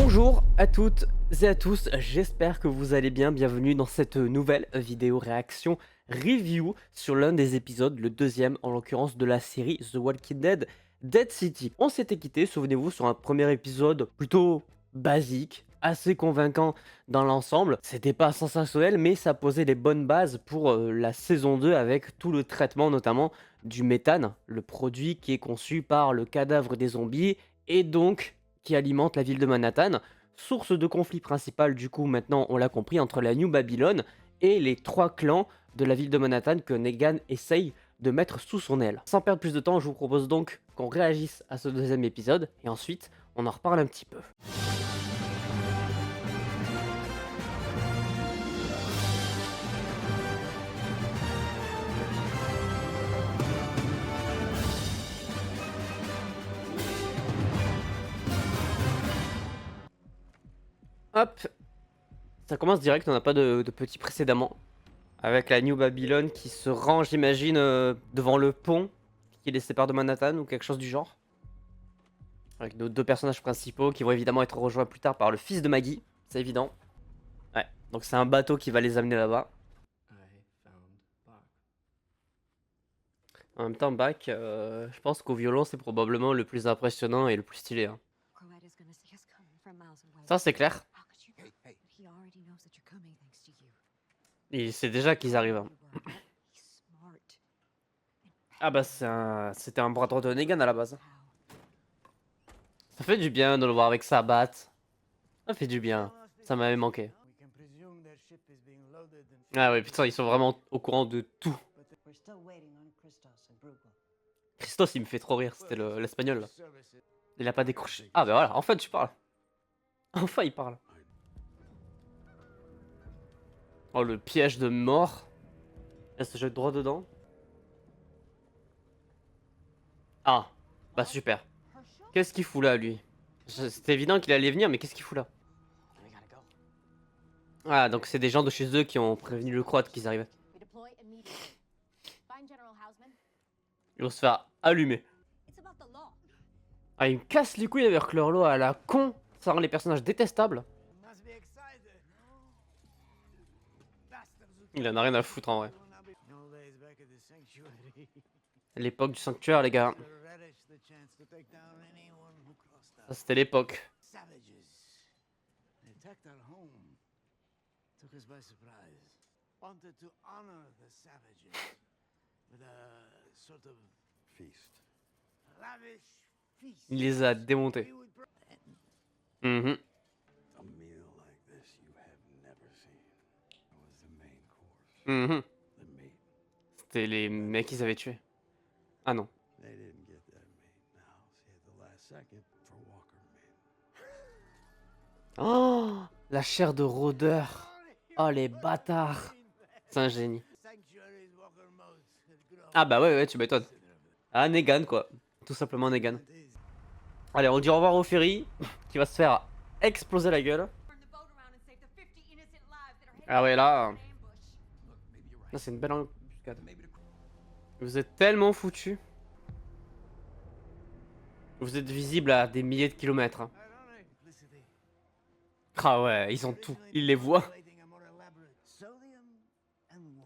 Bonjour à toutes et à tous, j'espère que vous allez bien. Bienvenue dans cette nouvelle vidéo réaction review sur l'un des épisodes, le deuxième en l'occurrence de la série The Walking Dead Dead City. On s'était quitté, souvenez-vous, sur un premier épisode plutôt basique, assez convaincant dans l'ensemble. C'était pas sensationnel, mais ça posait les bonnes bases pour la saison 2 avec tout le traitement notamment du méthane, le produit qui est conçu par le cadavre des zombies et donc qui alimente la ville de Manhattan. Source de conflit principal, du coup, maintenant on l'a compris, entre la New Babylon et les trois clans de la ville de Manhattan que Negan essaye de mettre sous son aile. Sans perdre plus de temps, je vous propose donc qu'on réagisse à ce deuxième épisode et ensuite on en reparle un petit peu. Hop, ça commence direct, on n'a pas de petit précédemment. Avec la New Babylon qui se rend, j'imagine, devant le pont qui les sépare de Manhattan ou quelque chose du genre. Avec nos deux personnages principaux qui vont évidemment être rejoints plus tard par le fils de Maggie, c'est évident. Ouais, donc c'est un bateau qui va les amener là-bas. En même temps, Bach, je pense qu'au violon, c'est probablement le plus impressionnant et le plus stylé, hein. Ça, c'est clair. Il sait déjà qu'ils arrivent, hein. Ah bah, c'était un bras droit de Negan à la base. Ça fait du bien de le voir avec sa batte. Ça fait du bien. Ça m'avait manqué. Ah ouais, putain, ils sont vraiment au courant de tout. Christos, il me fait trop rire, c'était l'espagnol là. Il a pas décroché. Ah bah voilà, enfin tu parles. Enfin il parle. Oh le piège de mort. Elle se jette droit dedans. Ah, bah super. Qu'est-ce qu'il fout là lui? C'était évident qu'il allait venir, mais qu'est-ce qu'il fout là? Ah, donc c'est des gens de chez eux qui ont prévenu le croate qu'ils arrivaient. Ils vont se faire allumer. Ah, ils me cassent les couilles avec leur loi à la con. Ça rend les personnages détestables. Il en a rien à foutre en vrai. L'époque du sanctuaire, les gars. Ça, c'était l'époque. Il les a démontés. Mhm. Mhm. C'était les mecs qu'ils avaient tués. Ah non. Oh, la chair de rôdeur. Oh, les bâtards. C'est un génie. Ah bah ouais, ouais, tu m'étonnes. Ah, Negan, quoi. Tout simplement Negan. Allez, on dit au revoir au ferry, qui va se faire exploser la gueule. Ah ouais, là... Là, c'est une belle embuscade. Vous êtes tellement foutus. Vous êtes visible à des milliers de kilomètres, hein. Ah ouais, ils ont tout. Ils les voient.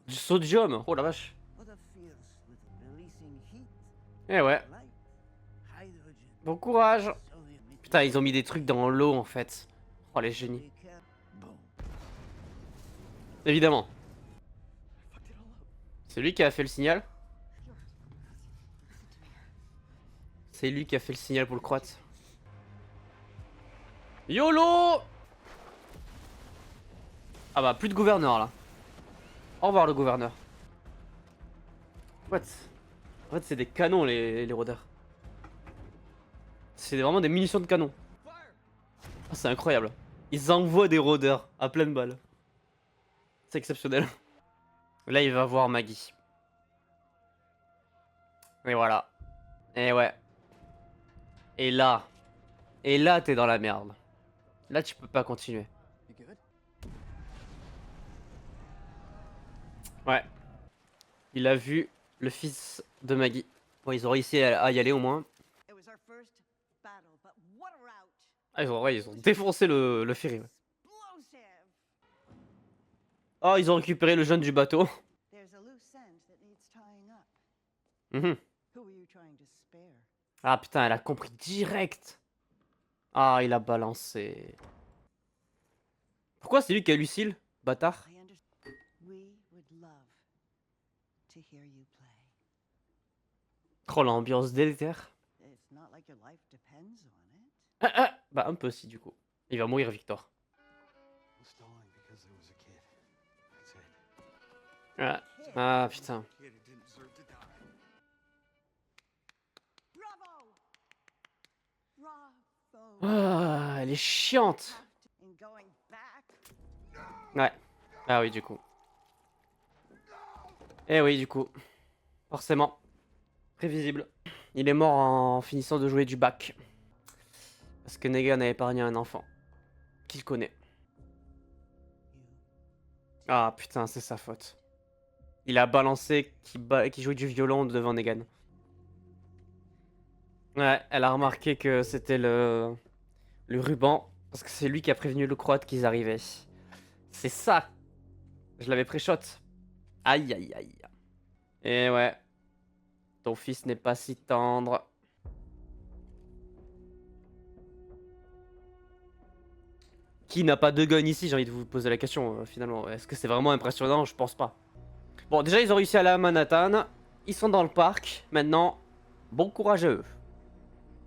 Du sodium. Oh la vache. Eh ouais. Bon courage. Putain, ils ont mis des trucs dans l'eau, en fait. Oh, les génies. Évidemment. C'est lui qui a fait le signal. C'est lui qui a fait le signal pour le croate. YOLO! Ah bah, plus de gouverneur, là. Au revoir, le gouverneur. What? En fait, c'est des canons, les rôdeurs. C'est vraiment des munitions de canon. Ah, c'est incroyable. Ils envoient des rôdeurs à pleine balle. C'est exceptionnel. Là, il va voir Maggie. Et voilà. Et ouais. Et là. Et là, t'es dans la merde. Là, tu peux pas continuer. Ouais. Il a vu le fils de Maggie. Bon, ils ont réussi à y aller au moins. Ah, ils ont défoncé le ferry, ouais. Oh, ils ont récupéré le jeune du bateau. Mhm. Ah putain, elle a compris direct. Ah, il a balancé. Pourquoi c'est lui qui a Lucille, bâtard? Oh, l'ambiance délétère. Bah, un peu aussi, du coup. Il va mourir, Victor. Ah, ah putain. Ah, elle est chiante. Ouais. Ah oui, du coup. Eh oui, du coup. Forcément. Prévisible. Il est mort en finissant de jouer du bac. Parce que Negan a épargné un enfant. Qu'il connaît. Ah putain, c'est sa faute. Il a balancé qui jouait du violon devant Negan. Ouais, elle a remarqué que c'était le ruban. Parce que c'est lui qui a prévenu le croate qu'ils arrivaient. C'est ça. Je l'avais pré-shot. Aïe aïe aïe. Et ouais. Ton fils n'est pas si tendre. Qui n'a pas de gun ici? J'ai envie de vous poser la question, finalement. Est-ce que c'est vraiment impressionnant? Je pense pas. Bon, déjà, ils ont réussi à aller à Manhattan. Ils sont dans le parc. Maintenant, bon courage à eux.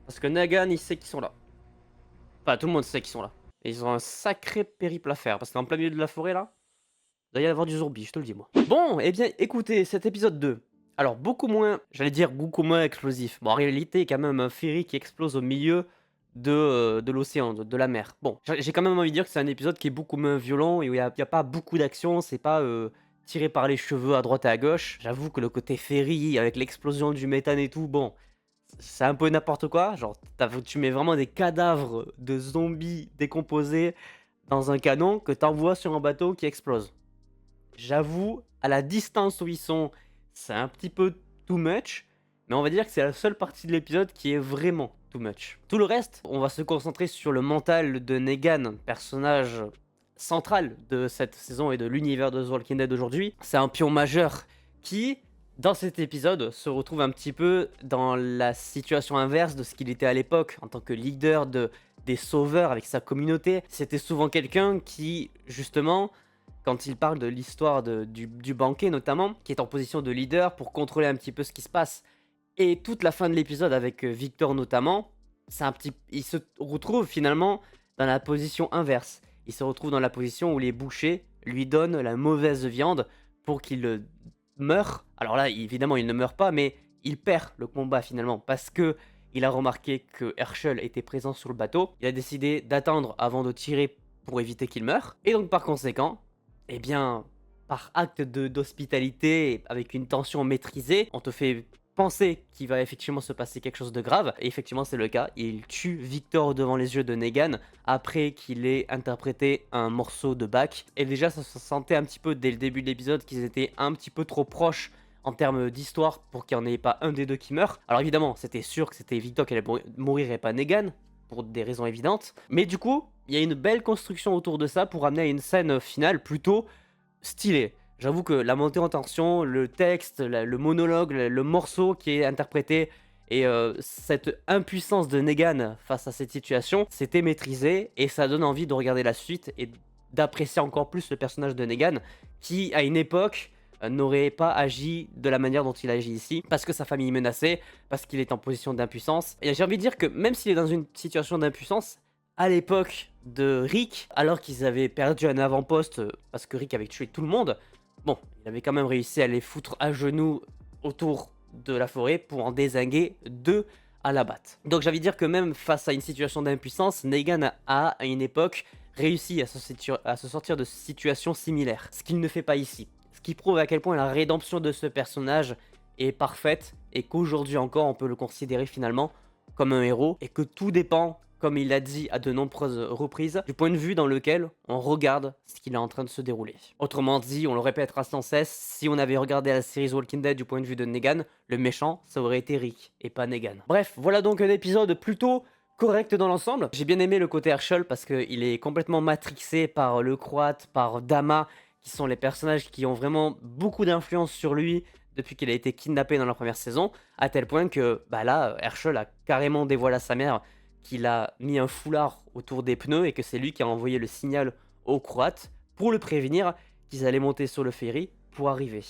Parce que Negan, il sait qu'ils sont là. Enfin, tout le monde sait qu'ils sont là. Et ils ont un sacré périple à faire. Parce qu'en plein milieu de la forêt, là, il doit y avoir du zombie, je te le dis, moi. Bon, eh bien, écoutez, cet épisode 2. Alors, beaucoup moins, j'allais dire beaucoup moins explosif. Bon, en réalité, il y a quand même un ferry qui explose au milieu de l'océan, de la mer. Bon, j'ai quand même envie de dire que c'est un épisode qui est beaucoup moins violent et où il n'y a pas beaucoup d'action. C'est pas tiré par les cheveux à droite et à gauche. J'avoue que le côté ferry, avec l'explosion du méthane et tout, bon, c'est un peu n'importe quoi. Genre, tu mets vraiment des cadavres de zombies décomposés dans un canon que t'envoies sur un bateau qui explose. J'avoue, à la distance où ils sont, c'est un petit peu too much. Mais on va dire que c'est la seule partie de l'épisode qui est vraiment too much. Tout le reste, on va se concentrer sur le mental de Negan, personnage central de cette saison et de l'univers de The Walking Dead aujourd'hui. C'est un pion majeur qui, dans cet épisode, se retrouve un petit peu dans la situation inverse de ce qu'il était à l'époque en tant que leader des sauveurs avec sa communauté. C'était souvent quelqu'un qui, justement, quand il parle de l'histoire du banquet notamment, qui est en position de leader pour contrôler un petit peu ce qui se passe. Et toute la fin de l'épisode avec Victor notamment, il se retrouve finalement dans la position inverse. Il se retrouve dans la position où les bouchers lui donnent la mauvaise viande pour qu'il meure. Alors là, évidemment, il ne meurt pas, mais il perd le combat finalement parce que il a remarqué que Herschel était présent sur le bateau. Il a décidé d'attendre avant de tirer pour éviter qu'il meure. Et donc par conséquent, eh bien, par acte d'hospitalité, avec une tension maîtrisée, on te fait penser qu'il va effectivement se passer quelque chose de grave. Et effectivement, c'est le cas. Il tue Victor devant les yeux de Negan après qu'il ait interprété un morceau de Bach. Et déjà, ça se sentait un petit peu dès le début de l'épisode qu'ils étaient un petit peu trop proches en termes d'histoire pour qu'il n'y en ait pas un des deux qui meurt. Alors évidemment, c'était sûr que c'était Victor qui allait mourir et pas Negan, pour des raisons évidentes. Mais du coup, il y a une belle construction autour de ça pour amener à une scène finale plutôt stylée. J'avoue que la montée en tension, le texte, le monologue, le morceau qui est interprété et cette impuissance de Negan face à cette situation, c'était maîtrisé et ça donne envie de regarder la suite et d'apprécier encore plus le personnage de Negan qui, à une époque, n'aurait pas agi de la manière dont il agit ici, parce que sa famille est menacée, parce qu'il est en position d'impuissance. Et j'ai envie de dire que même s'il est dans une situation d'impuissance, à l'époque de Rick, alors qu'ils avaient perdu un avant-poste parce que Rick avait tué tout le monde, bon, il avait quand même réussi à les foutre à genoux autour de la forêt pour en dézinguer deux à la batte. Donc j'ai envie de dire que même face à une situation d'impuissance, Negan a, à une époque, réussi à se sortir de situations similaires, ce qu'il ne fait pas ici. Ce qui prouve à quel point la rédemption de ce personnage est parfaite et qu'aujourd'hui encore on peut le considérer finalement comme un héros et que tout dépend, comme il l'a dit à de nombreuses reprises, du point de vue dans lequel on regarde ce qu'il est en train de se dérouler. Autrement dit, on le répétera sans cesse, si on avait regardé la série The Walking Dead du point de vue de Negan, le méchant, ça aurait été Rick et pas Negan. Bref, voilà donc un épisode plutôt correct dans l'ensemble. J'ai bien aimé le côté Herschel parce qu'il est complètement matrixé par le Croate, par Dama, qui sont les personnages qui ont vraiment beaucoup d'influence sur lui depuis qu'il a été kidnappé dans la première saison, à tel point que bah là, Herschel a carrément dévoilé à sa mère qu'il a mis un foulard autour des pneus et que c'est lui qui a envoyé le signal aux Croates pour le prévenir qu'ils allaient monter sur le ferry pour arriver.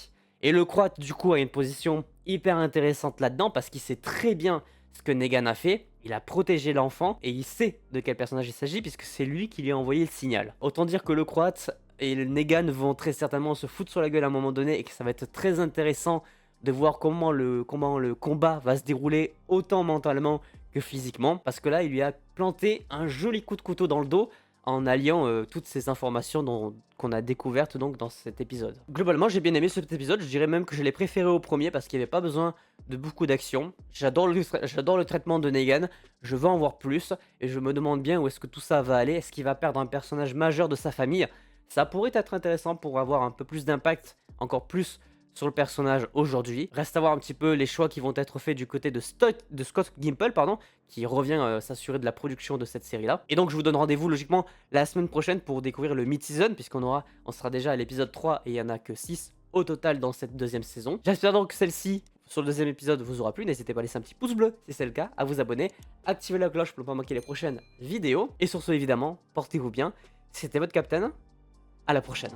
Et le Croate, du coup, a une position hyper intéressante là-dedans parce qu'il sait très bien ce que Negan a fait. Il a protégé l'enfant et il sait de quel personnage il s'agit puisque c'est lui qui lui a envoyé le signal. Autant dire que le Croate et le Negan vont très certainement se foutre sur la gueule à un moment donné et que ça va être très intéressant de voir comment le combat va se dérouler autant mentalement que physiquement. Parce que là, il lui a planté un joli coup de couteau dans le dos en alliant toutes ces informations qu'on a découvertes donc dans cet épisode. Globalement, j'ai bien aimé cet épisode, je dirais même que je l'ai préféré au premier parce qu'il n'y avait pas besoin de beaucoup d'action. J'adore le traitement de Negan, je veux en voir plus et je me demande bien où est-ce que tout ça va aller. Est-ce qu'il va perdre un personnage majeur de sa famille? Ça pourrait être intéressant pour avoir un peu plus d'impact, encore plus sur le personnage aujourd'hui. Reste à voir un petit peu les choix qui vont être faits du côté de Scott Gimple, pardon, qui revient s'assurer de la production de cette série-là. Et donc je vous donne rendez-vous logiquement la semaine prochaine pour découvrir le mid-season, on sera déjà à l'épisode 3 et il n'y en a que 6 au total dans cette deuxième saison. J'espère donc que celle-ci, sur le deuxième épisode, vous aura plu. N'hésitez pas à laisser un petit pouce bleu si c'est le cas, à vous abonner, activer la cloche pour ne pas manquer les prochaines vidéos. Et sur ce, évidemment, portez-vous bien. C'était votre Captain. À la prochaine.